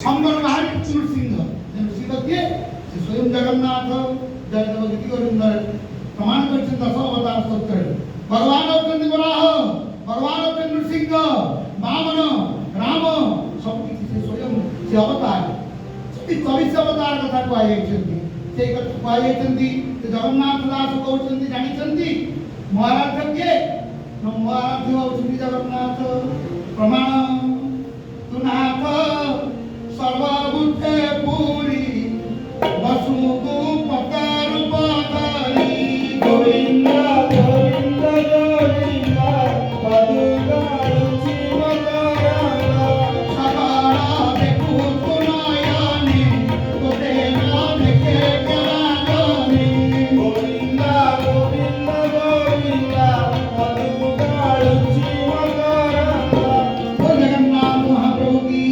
সম্বর বাহারি নৃসিংহ নৃসিংহ কে স্বয়ং জগন্নাথ জয়দেব গীতি গোবিন্দর প্রমাণ করছেন দশ অবতার স্তোত্রে ভগবান হচ্ছেন বরাহ ভগবান হচ্ছেন নৃসিংহ বামন রাম সবকিছু সে স্বয়ং সে অবতার চবিশ অবতার কথা কুହାଯାଇଛନ୍ତି সেই କଥା କୁହାଯାଇଛନ୍ତି ଜଗନ୍ନାଥ ଦାସ କହୁଛନ୍ତି ଜାଣିଛନ୍ତି ମହାରାଜ କିଏ ମହାରାଜ ହେଉଛନ୍ତି ଜଗନ୍ନାଥ ପ୍ରମାଣ ତୁନାଥ ସର୍ବଭୂତେ ପୁରୀ ବସୁକୁ ପତାର ପତାରି ଗୋବିନ୍ଦ ଗୋବିନ୍ଦ ଗୋବିନ୍ଦ ପଦୁଗାଳୁଛି ମକରାଙ୍ଗ ସକାଳ ଦେଖୁଛୁ ନୟନେ ତୋତେ ନ ଦେଖେ କେଳାଗନି ଗୋବିନ୍ଦ ଗୋବିନ୍ଦ ଗୋବିନ୍ଦ ପଦୁଗାଳୁଛି ମକରାଙ୍ଗ ଓ ଜଗନ୍ନାଥ ମହାପ୍ରଭୁ की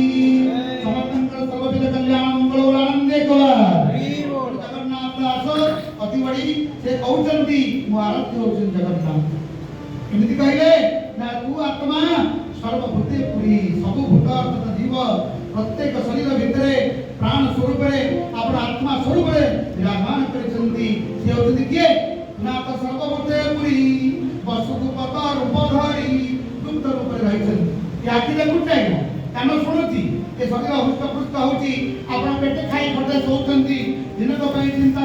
अति बड़ी से कहउचंती मो आराध्य होचन जगन्नाथ एमिति कहले ना तू आत्मा सर्वभूते पुरी सब भूत तथा जीव प्रत्येक शरीर भितरे प्राण स्वरूप रे अपन आत्मा स्वरूप रे विराजमान करचंती से होचंती के ना तो सर्वभूते पुरी वसुकु पत रूप धरी दुग्ध रूप रे रहिचंती या कि देखुटे कान सुनुची ए शरीर हृष्ट पुष्ट होची अपन पेटे खाई खटे सोचंती दिन को पई चिंता